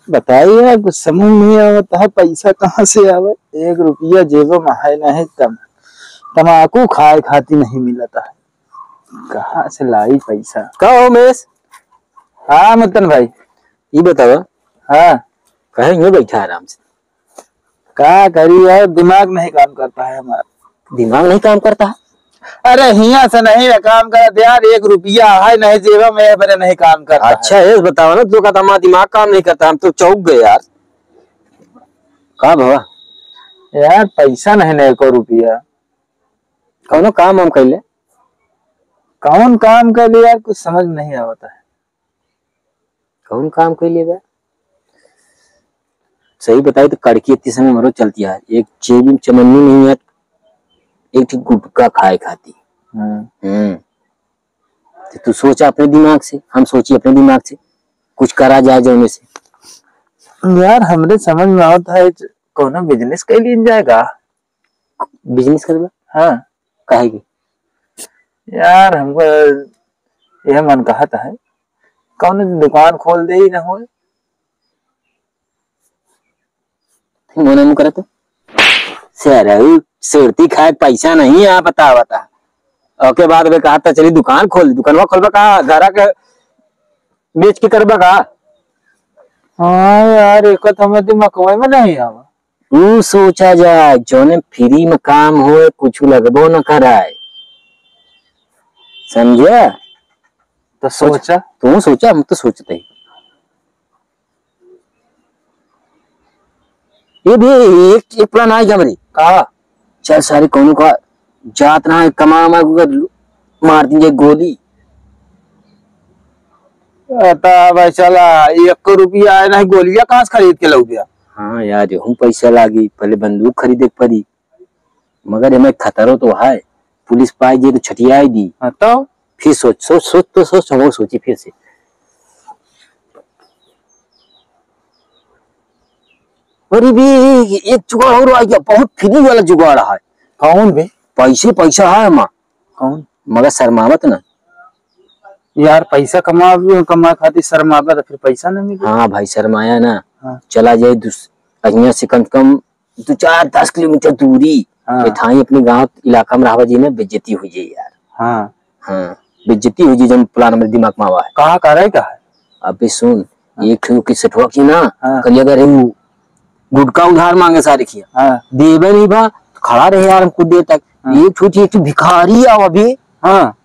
बताइए यार, कुछ समझ नहीं आता है, पैसा कहाँ से आवे। 1 रुपया जेब में है नहीं, तमाकू खाए खाती नहीं मिलता है, कहाँ से लाई पैसा। कहो उमेश। हाँ मतन भाई। ये बताओ। हाँ कहेंगे बैठा आराम से। क्या करी यार, दिमाग नहीं काम करता है हमारा। दिमाग नहीं काम करता? अरे हिया से नहीं काम करता यार, 1 रुपया है नहीं जेब में, मेरे नहीं काम करता। अच्छा है बताओ ना, जो कहता हमारा दिमाग काम नहीं करता, हम तो चौंक गए यार। कहा भवा यार पैसा नहीं ना 1 रुपया। कौनो काम हम कैले? कौन काम कर लिया यार, कुछ समझ नहीं आता है। कौन काम कैले बे? सही बताई तो कड़की इतनी समय मरो चलती है, एक जेबी चमन्नी नहीं है, एक ठीक गुटका खाए खाती। तो तू सोचा अपने दिमाग से, हम सोची अपने दिमाग से, कुछ करा जाए जो में से। यार हमरे समझ में आता है, कौन बिजनेस कर लिया जाएगा। बिजनेस करवा? हाँ कहेगी यार, हमको यह मन कहता है कौन दुकान खोल दे ही ना हो। मोने मुंह करत सुरती खाए पैसा नहीं आ बता। ओके बाद में कहा था चली दुकान खोल दी, दुकानवा खोलबा कहा घरा के बेच के करबा का। हाँ यार, एक हमें दिमाग में नहीं आवा। तू सोचा जाए जोने फ्री में काम हो, कुछ लगबो न कराए, समझे? तो सोचा तू सोचा, हम तो सोचते ही। ये भी एक प्लान आई हमारी। कहा चल सारी कौन का जात ना कमा मार दीजिए गोली। भाई चला 1 रुपया आया नहीं, गोलियां कहाँ से खरीद के लो गया। हाँ यार हूँ पैसा लागी, पहले बंदूक खरीदे पड़ी, मगर हमें खतरो तो है, पुलिस पाई जी तो छटिया दी। तो फिर सोच हम सोची फिर से। अरे भी एक जुगाड़ और आ गया, बहुत फ्री वाला जुगाड़ है। कौन भी? पैसा है माँ। कौन? मगर शर्मावत ना यार, पैसा कमा खातिर शर्मावा तो फिर पैसा नहीं मिले। हाँ भाई शर्माया ना। हाँ। चला जाए अहिया से कम 2-4-10 किलोमीटर दूरी। हाँ। अपने गांव इलाका में रहा जी में बेइज्जती हुई है यार। हाँ हाँ बेइज्जती हुई जब प्लान मेरे दिमाग में आवा है। कहा कर रहा है क्या है? अबे सुन, एक ठो की सठवा की ना। हाँ। कल अगर गुटका उधार मांगे सारे किया। हाँ। देवे नहीं बा खड़ा रहे यार कुछ देर तक। हाँ। एक भिखारी आवा भी। हाँ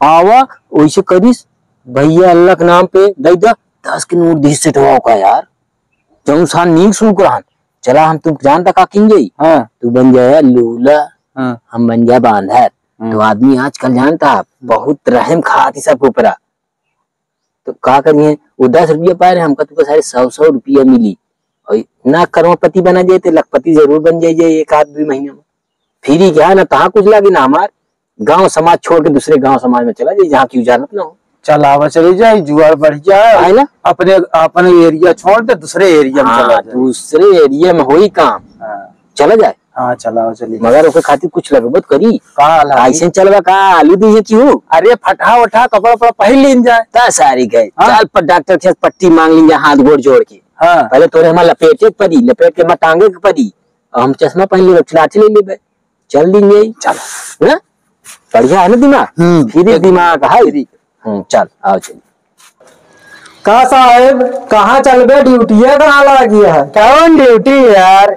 आवा वैसे करीस भैया अल्लाह के नाम पे दे दा 10 के नोट दी सठवा का यार। जब सान नींद शुरू करा चला हम तुम जानता का किंगे। हाँ। तू बन जाए लूला। हाँ। हम बन जाए बांधर। तो आदमी आजकल जानता बहुत रहम खाती सबके ऊपर। तो क्या करिए वो 10 रुपया पाए रहे, हमका तो सारे 100 रुपया मिली और ना करोड़पति बना जाए तो लखपति जरूर बन जाए एक आध 2 महीने में। फ्री क्या है ना, तहा कुछ लगे ना, हमार गांव समाज छोड़ के दूसरे गांव समाज में चला जाए जहाँ की उजारत ना हो। चलावा चली जाए, जुआर बढ़ जाए ना, अपने एरिया छोड़ दे दूसरे एरिया में चला जाए। दूसरे एरिया में हो ही काम। हाँ। चला जाए। हाँ चलाओ चलिए, मगर उसके खातिर कुछ लगबत करी ऐसे चलवा का आलू दी क्यों। अरे फटा उठा कपड़ा वपड़ा पहन लीन जाए सारी गए। हाँ? चल पर डॉक्टर के पट्टी मांग ली हाथ गोड़ जोड़ के। हाँ। पहले तोरे हमारा लपेटे पड़ी, लपेट के मैं टांगे के पड़ी और हम चश्मा पहन ले लाठी ले ले चल देंगे। चल ना बढ़िया है ना दिमाग। फिर दिमाग है। चल आओ चलिए। कहा साहेब कहाँ चल गए? ड्यूटी है कहाँ लगी है? कौन ड्यूटी यार,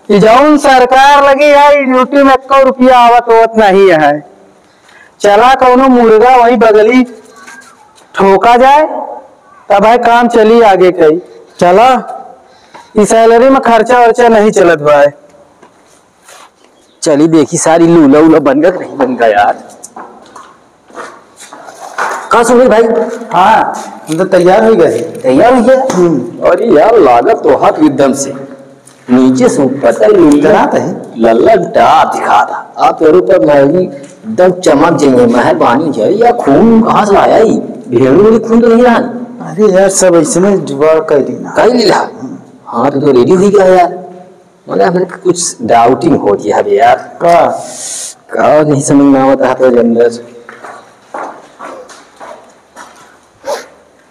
जौन सरकार लगी है ड्यूटी में 1 रुपया आवत होत नहीं है। चला कौनो मुर्गा वही बगली ठोका जाए तब है काम चली आगे कहीं। चला इस सैलरी में खर्चा वर्चा नहीं चलत भाई। चली देखी सारी लूला उला बन गया नहीं बन गया यार। कहाँ सुन भाई? हाँ हम तो तैयार हो गए। तैयार हो गया? अरे यार लागत तो हाथ एकदम से नीचे से ऊपर तक लल्ला दिखा था आप पर एकदम चमक जाइए। मेहरबानी है या खून कहाँ से आया? भेड़ू खून तो नहीं रहा। अरे यार सब ऐसे जुगाड़ कर लीला। हाँ तो रेडी हुई गया यार। मतलब हमें कुछ डाउटिंग हो गया है यार। का नहीं समझ में आता तो अंदर।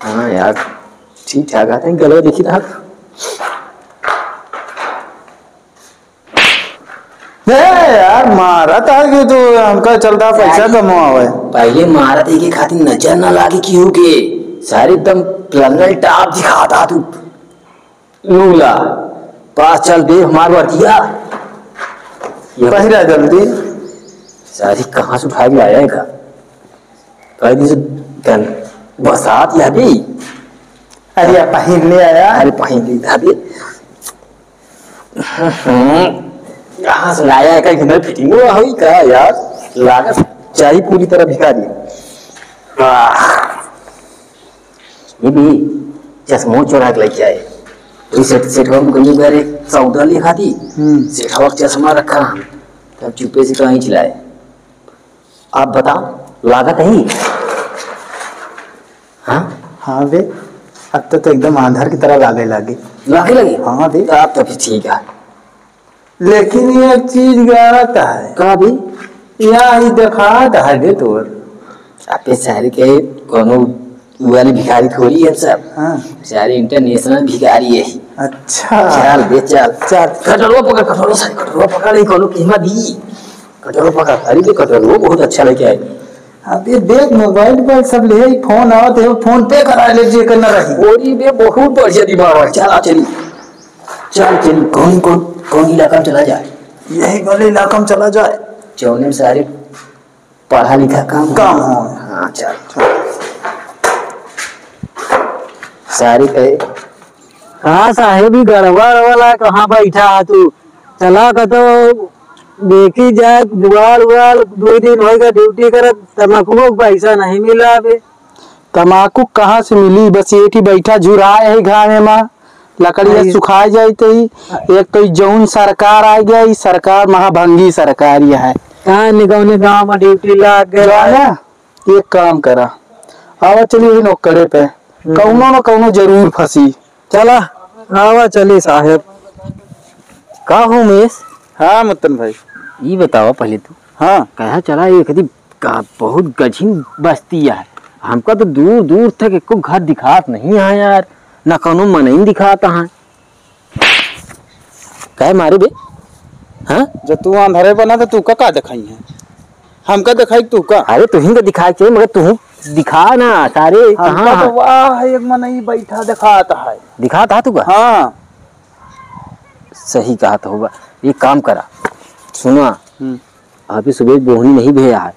हाँ यार ठीक ठाक आते हैं, गलत देखी था। यार मारा था कि तो हमका चलता पैसा कमावे। पहले मारा थे के खातिर नजर ना लागे क्यों के सारे एकदम प्लंगल टाप दिखाता तू लूला। पास चल दे हमार वर्दिया पहिरा जल्दी। सारी कहाँ से उठा के लाया है का कई दिन से बरसात या भी। अरे पहनने आया। अरे पहन ली था भी कहाँ से लाया है का घर फिटिंग हुई का यार लागत चाहिए पूरी तरह भिखारी। ये भी चश्मो चोरा के लेके आए तो सेठ गंजू घर एक सौदा लिखा थी सेठवा चश्मा रखा तब चुपे से कहीं चिल्लाए। आप बताओ लागत है ही। हाँ हाँ बे अब तो एकदम आंधर की तरह लागे लागे लगे। हाँ बे आप तो फिर ठीक है लेकिन ये चीज गलत है। कहा भी यहाँ ही दिखाता है बे तोर। आपके शहर के कोनो वाले भिखारी थोड़ी है सब। हाँ सारे इंटरनेशनल भिखारी है। अच्छा चल बे चल चल कटोरा पकड़ कटोरा सारी कटोरा पकड़ नहीं कोनो कीमत दी कटोरा पकड़। अरे तो कटोरा बहुत अच्छा लेके आए। अबे देख मोबाइल पर सब ले फोन आवत है फोन पे करा ले जे करना रही। ओरी बे बहुत बढ़िया दिमाग है। चल चली चल चली कौन इलाका में चला जाए। यही वाले इलाका में चला जाए चौने में सारे पढ़ा लिखा काम हो। हाँ चल सारी कहे हाँ साहेब ही गड़बड़ वाला कहाँ बैठा है तू चला का तो देखी जाए जुगाड़ उगाड़ 2 दिन होगा ड्यूटी कर तम्बाकू को पैसा नहीं मिला। अबे तम्बाकू कहाँ से मिली बस ये ही बैठा झुराए है घामे में लकड़िया सुखा जाते ही। एक तो जौन सरकार आ गया इस सरकार महाभंगी सरकार यह है कहाँ निगौने गाँव में ड्यूटी लग गया ना। एक काम करा आवा चलिए नौकरे पे कौनो न कौनो जरूर फंसी। चला आवा चली साहेब। का हो उमेश। हाँ मतन भाई ये बताओ पहले तू हाँ कहा चला ये कभी बहुत गठिन बस्ती है हमका तो दूर दूर तक एको घर दिखात नहीं है यार ना कोनो मन ही दिखाता है कहे मारे बे। हाँ जब तू अंधारे बना तो तू का दिखाई है हमका दिखाई तू का। अरे तू ही का दिखाई चाहिए मगर तू दिखा ना सारे कहाँ तो वाह एक मन ही बैठा दिखाता है दिखाता तू का। हाँ सही कहा तो होगा। एक काम करा सुना अभी सुबह बोहनी नहीं भेजा है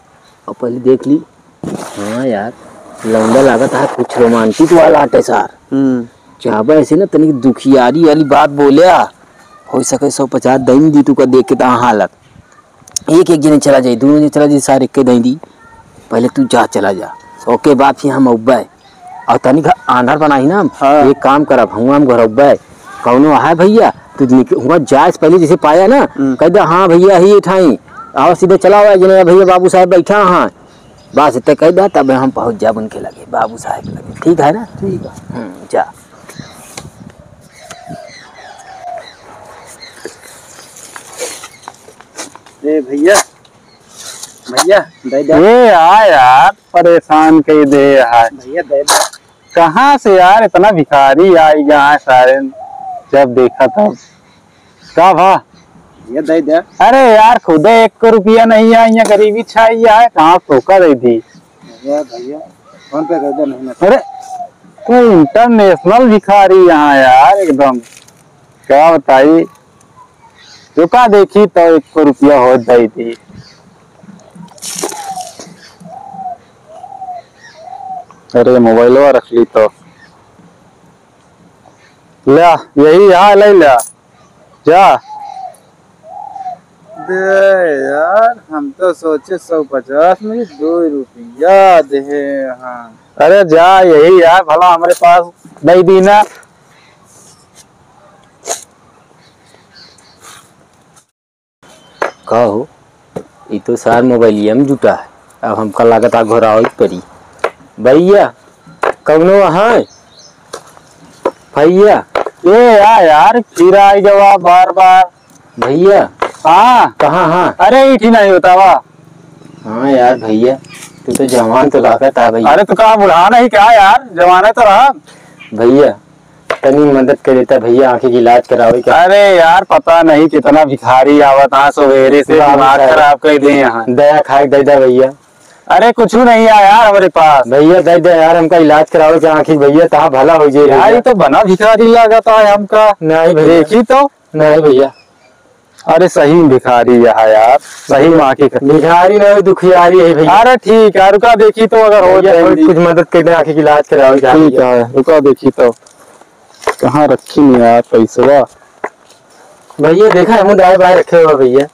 और पहले देख ली। हाँ यार लौंडा लागत है कुछ रोमांटिक वाला आटे सार चाहबा ऐसे ना तनिक दुखियारी वाली बात बोले हो सके 150 दही दी तू का देख के ता हालत एक जने चला जाए दोनों जने चला जाए सारे एक दही दी पहले तू जा चला जा ओके बाद फिर हम उब्बे और तनिक आंधार बनाई ना हम। हाँ। एक काम करा भंगुआ हम घर उब्बे कौनो है भैया तू हुआ जाए पहले जैसे पाया ना कह दे हाँ भैया ही ठाई आओ सीधे चला हुआ जने भैया बाबू साहब बैठा हाँ बस इतने कह दे तब हम पहुंच जा उनके लगे बाबू साहब के लगे। ठीक है ना। ठीक है जा भैया भैया दे दे। ये यार परेशान कर दे यार भैया दे दे। कहाँ से यार इतना भिखारी आई गया है सारे जब देखा तब का भा ये दे दे। अरे यार खुद 1 रुपया नहीं है यहाँ गरीबी छाई है कहाँ धोखा दे दी भैया फोन पे कर दे नहीं। अरे तू इंटरनेशनल भिखारी यहाँ यार एकदम क्या बताई जो का देखी तो 1 रुपया हो जाई थी। अरे मोबाइल रख ली तो ले यही यहाँ ले लिया जा दे यार हम तो सोचे 150 में 2 रुपया दे। हाँ अरे जा यही यार भला हमारे पास नहीं दी ना। कहो ये तो सार मोबाइलिया में जुटा है अब हमका लागत आ घोरा परी भैया कौनो है भैया ये यार फिर आई जवाब बार बार भैया। हाँ कहाँ हाँ अरे इठी नहीं होता वा। हाँ यार भैया तू तो जवान तो लागत है भैया। अरे तो कहा बुढ़ा नहीं क्या यार जवाना तो रहा भैया तनी मदद कर देता भैया, आंखें की इलाज कराओ क्या। अरे यार पता नहीं कितना भिखारी आवत हाँ सवेरे से दिमाग खराब कर दे यहाँ। दया खाए दे दे भैया। अरे कुछ नहीं है यार हमारे पास। भैया दे दे यार, हमका इलाज कराओ क्या आंखी भैया, तहाँ भला हो जाए यार ये तो बना भिखारी लागता है हमका। नहीं भैया, देखी तो नहीं भैया। अरे सही भिखारी है यार, सही माँ की भिखारी नहीं दुखियारी है भैया। अरे ठीक है रुका देखी तो अगर हो जाए कुछ मदद कर दे, आंखी की इलाज कराओ। ठीक है रुका देखी तो कहाँ रखी नहीं यार पैसा। भैया देखा है दाएं बाएं रखे हुआ भैया।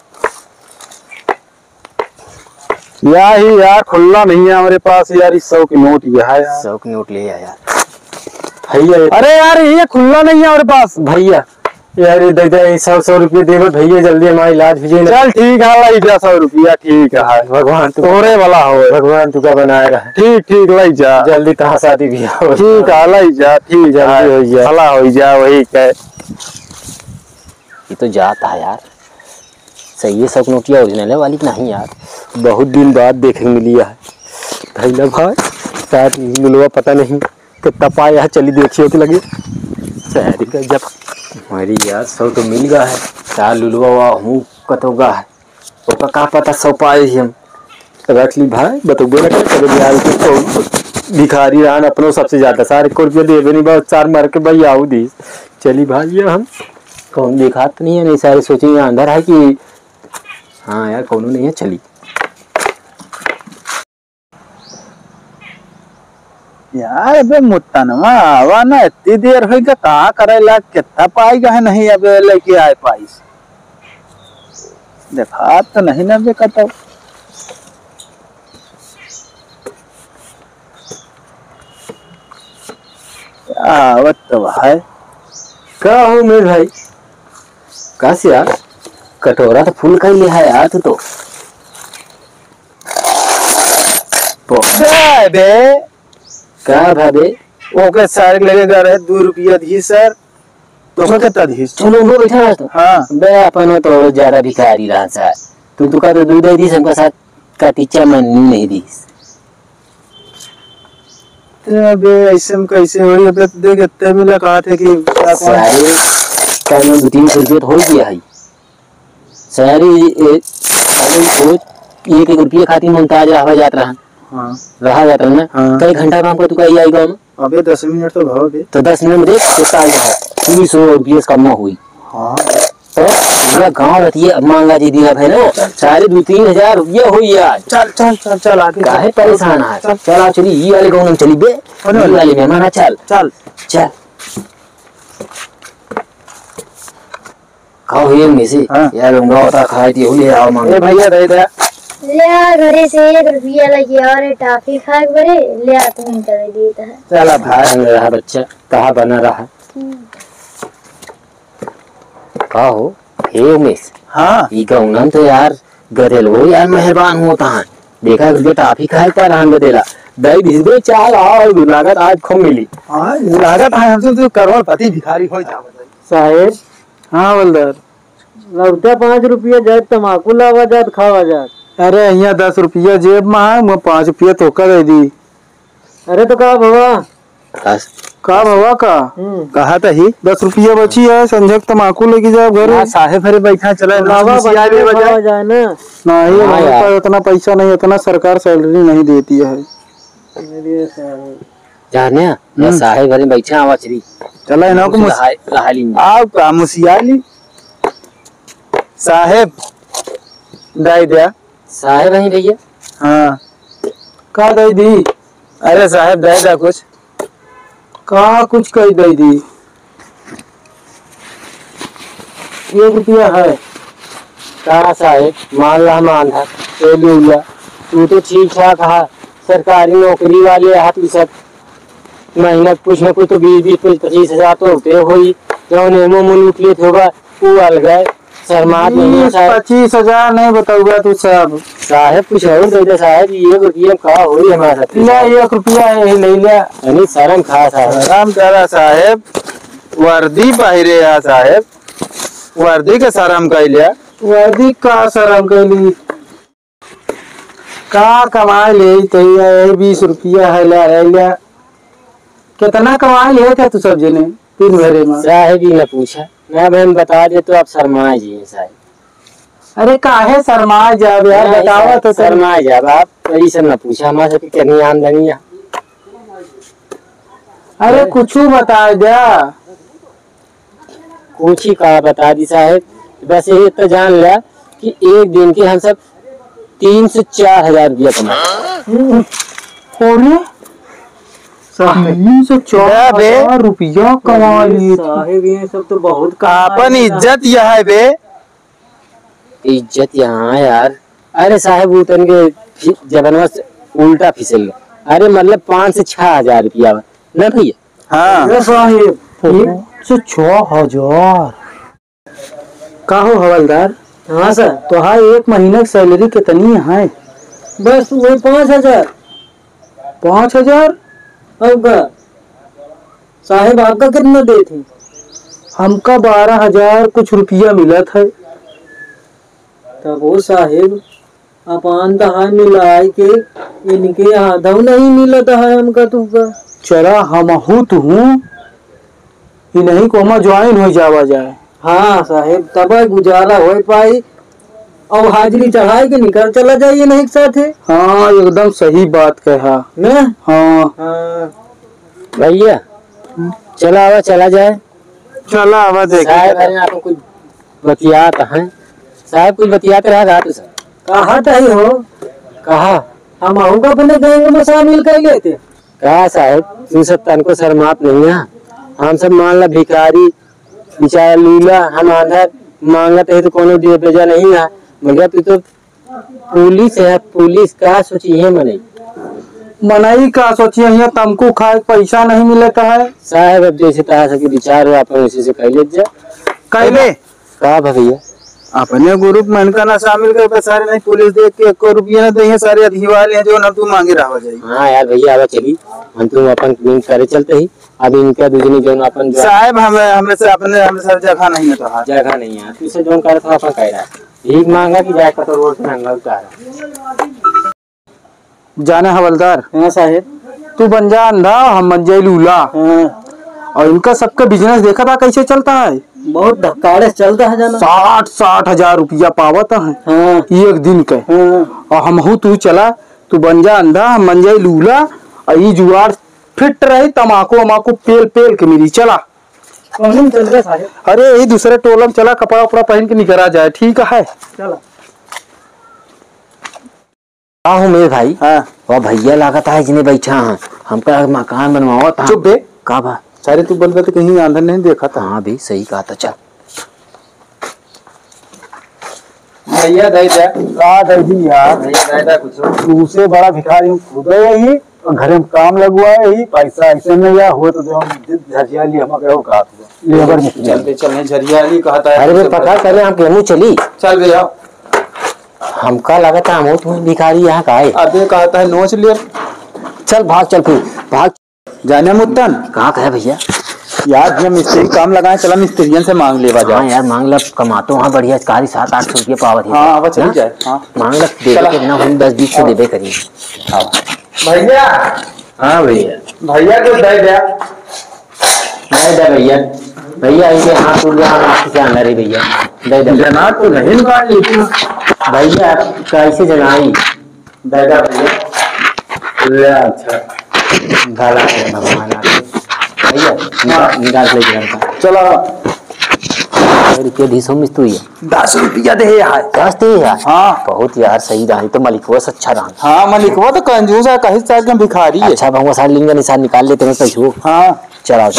ही यार खुला नहीं है हमारे पास यार, इस 100 की नोट यह है। 100 की नोट ले आया भैया। अरे यार ये खुला नहीं है हमारे पास भैया। यार दे दे 100 रुपये दे भैया, जल्दी हमारा इलाज हो जाए। चल ठीक है लाई जा 100 रुपया। ठीक है भगवान तोरे वाला हो, भगवान तुका बनाए रहा। ठीक ठीक लाई जा जल्दी तहाँ शादी भी हो। ठीक है लाई जा। ठीक जल्दी हो जाए, भला हो जाए वही कह। ये तो जाता है यार, सही है। 100 नोटिया ओरिजिनल है वाली नहीं यार। बहुत दिन बाद देखने मिली है भैया भाई। शायद लुलवा पता नहीं कितना पाया, चली देखिए तो लगे शहरी का जब हमारी यार 100 तो मिल गया है। चार लुलवा हूँ कतोगा है तो का पता 100 पाए हम रख ली भाई। बतोगे ना यार तो भिखारी रहन अपनों सबसे ज्यादा। सारे को रुपया देवे नहीं बहुत, 4 मार के भाई आओ दी। चली भाई ये हम कौन देखा तो नहीं है, नहीं सारे सोचेंगे अंदर है कि हाँ यार कौन नहीं है। चली यार अबे मुत्तनवा आवा ना, इतनी देर हुई का कहाँ करे ला, कितना पाएगा है नहीं अबे लेके आए पाइस। देखा तो नहीं ना अबे कतो। आवत तो है क्या हो मेरे भाई। कैसे यार कटोरा तो फुल कर लिया है यार। तू तो बे क्या भाभी ओके सारे लगेगा रहे 2 रुपया दी सर। तो कितना दी? चलो वो बैठा है तो हाँ बे अपन तो ज्यादा भिखारी रहा सा। तू का तो दूध दी हमका साथ का तीचा मन नहीं दी। अबे ऐसे में कैसे हो रही है? देख इतने मिला कहा थे कि सारे का में 2-3 रुपये हो गया है सारी। एक रुपये खाती मुमताज रहा जात रहा। हाँ रहा जाता ना। हाँ। कई घंटा में हमको तू कहीं आएगा हम अबे 10 मिनट तो भाव दे। तो 10 मिनट में देख कितना आ गया है। 300 रुपये कम हुई। हाँ तो पूरा गाँव रहती है मांगा जी दिया है ना, सारे 2-3 हजार रुपया हुई यार। चल चल चल चल आगे काहे परेशान है। चल आ चली ये वाले गाँव में चली बे, ये वाले मेहमान चल चल चल खाओ ये में से। हाँ। यार लूंगा होता खाए थी ले आओ मांग। ए भैया दे दे ले आ घरे से 1 रुपया लगी और टाफी खाए बरे ले आ तुम कर देता है। चला भाई भाग रहा बच्चा कहाँ बना रहा। का हो हे उमेश, हाँ ई गाँव तो यार गधेल हो यार मेहरबान होता है। देखा तुझे टाफी खाए पर रहन बदेला दही भिजबे चाल आओ लागत आज खूब मिली। हाँ लागत है हमसे तो करोड़पति भिखारी हो जाओ। साहेब। हाँ बलदर लगता 5 रुपया जाए तमाकू लावा जात खावा जात। अरे यहाँ 10 रुपया जेब में है, मैं 5 रुपया तो कर दे दी। अरे तो कहा भवा का बाबा का कहा था ही 10 रुपया बची है, संजक तमाकू लेके जाओ घर। साहेब हरे बैठा चला बाबा जाए ना। नहीं हमारे पास उतना पैसा नहीं, उतना सरकार सैलरी नहीं देती है। जाने ना साहेब घरे बैठा आवा चली चला इना को आओ का मुसियाली साहेब दाई दिया। साहेब नहीं भैया। हाँ का दाई दी? अरे साहेब दाई दा कुछ कहा कुछ कही दे दी। 1 रुपया है। कहा साहेब मान ला मान था तो लिया। तू तो ठीक ठाक है, सरकारी नौकरी वाले हाथ भी सब महीना कुछ न कुछ तो 20-25 हजार तो होते हुई जो नेमो लूट लेते होगा वो अलग है। शर्मात नहीं 25 हजार नहीं बताऊंगा तू सब। साहेब कुछ और दे दे साहेब। 1 रुपया कहा हुई हमारा साथ। ले 1 रुपया है नहीं ले यानी शर्म खा साहब। आराम करा साहेब, वर्दी पहिरे या साहेब, वर्दी के शर्म कैलिया। वर्दी का शर्म कैली का कमाए ले 20 रुपया है ले क्या कितना कमा लिया था तू सब जने 3 महीने में? साहब ही न पूछा, मैं बहन बता दे तो आप शर्मा जी हैं साहब। अरे काहे शर्मा जाब यार, बतावा तो सर। शर्मा जाब आप, वही सब न पूछा हमारे से कितनी आमदनी है। अरे कुछ बता दे। कुछ ही कहा बता दी साहब, बस ये तो जान लिया कि एक दिन के हम सब 3 से 4 हजार रुपया कमाए। अरे 3 से 4 हजार रुपया कमा लिए साहेब, ये सब तो बहुत अपन इज्जत यह है बे। इज्जत यहाँ यार। अरे साहब वो तन के जबरदस्त से उल्टा फिसल गया। अरे मतलब 5 से 6 हजार रुपया ना भैया। हाँ अरे साहेब 1 से 6 हजार का हो हवलदार? हाँ सर। तो हाँ, 1 महीने की सैलरी कितनी है? बस वही 5,000। 5,000? अब साहेब आपका कितना दे थे? हमका 12,000 कुछ रुपया मिला था। तब वो साहेब अपान तहा मिलाए के इनके आधा नहीं मिलता है हमका तुमका। चला हम हूँ नहीं को हम ज्वाइन हो जावा जाए। हाँ साहेब, तब गुजारा हो पाई। अब हाजिरी चढ़ाई के निकल चला जाइए नहीं साथ है। हाँ एकदम सही बात कहा ना। हाँ भैया चला आवा चला जाए। चला आवा देख। साहब अरे आपको कुछ बतियात हैं साहब, कुछ बतियाते रहा रात सर। कहा तही हो? कहा हम आऊंगा अपने गैंग में शामिल कर लेते। कहा साहब तू सब तन को शर्मात नहीं है। हम सब मान ला भिखारी बेचारा लूला, हम आंधर मांगत है तो कोनो दिए बेजा नहीं है। मगर तू तो पुलिस है, पुलिस का सोची है मनाई का सोचिए, यहाँ तमको खाए पैसा नहीं मिलता है साहब। अब जैसे तरह से विचार हो अपन उसी से कैले जा कैले का भैया अपने ग्रुप में इनका ना शामिल कर सारे नहीं। पुलिस देख के 1 रुपया न दे सारे अधिवाले हैं जो न तू मांगे रहा जाए। हाँ यार भैया आवा चली हम तुम अपन करे चलते ही। अब इनका दूसरी जो अपन साहब हमें से अपने हमें जगह नहीं है। तो जगह नहीं है तू से जो करे था अपन कह रहा है भीख मांगा कि जाए तो रोड पे नंगा उतारा जाने हवलदार। हाँ साहेब। तू बन जा अंधा, हम बन जाए लूला। हाँ। और इनका सबका बिजनेस देखा था कैसे चलता है? बहुत धक्काड़े चलता है जाना। 60 हजार रुपया पावत है। हाँ। 1 दिन के। हाँ। और हम हूँ तू चला, तू बन जा अंधा, हम बन जाए लूला। और ये जुआर फिट रही, तमाकू वमाकू पेल पेल के मेरी चला। चल रहा साहेब। अरे यही दूसरे टोलम चला, कपड़ा उपड़ा पहन के निकला जाए। ठीक है चला। हाँ हूँ मेरे भाई। हाँ। वह भैया लागत है जिन्हें बैठा है, हमका मकान बनवाओ था। चुप बे। का बा सारे तू बोल रहे थे कहीं आंधर नहीं देखा था। हाँ भी सही कहा था। चल भैया दे दे का दे दी यार। भैया दे दे कुछ। तू से बड़ा भिखारी हूँ खुद यही और घर में काम लगवा है ही पैसा ऐसे में या हो तो जो झरियाली हम कहो का लेबर में चलते चलने झरियाली कहता है। अरे पता करे आप केनू चली। चल भैया हमका लगा था हम तुम्हें भिखारी यहाँ का है। अबे कहता है नोच लिया। चल भाग, चल फिर भाग। जाने मुत्तन कहाँ कहे भैया यार जब मिस्त्री काम लगाए चला मिस्त्रियन से मांग लेवा जाए। हाँ यार मांग ला, कमातो वहाँ बढ़िया कारी 700-800 रुपये पावत है। हाँ अब चली जाए। हाँ मांग ला देवे कितना हम 10-20 से देवे करिए। हाँ भैया। हाँ भैया भैया को दे दे। नहीं दे भैया, भैया इनके हाथ टूट गया, हम आपसे अंदर ही भैया दे दे। जना तो नहीं बात लेकिन भैया कैसे जनाई दे दे भैया। अच्छा भला है भगवान आपके। भैया निकाल ले जाता चलो रुपये 200 में तो ही 10 रुपया दे यार। 10 दे यार। हाँ बहुत यार सही रहा तो मलिकवा से अच्छा रहा। हाँ मलिकवा तो कंजूस है, कहीं साल का भिखारी है। अच्छा भगवान साल लिंगा निशान निकाल लेते हैं पैसों। हाँ चला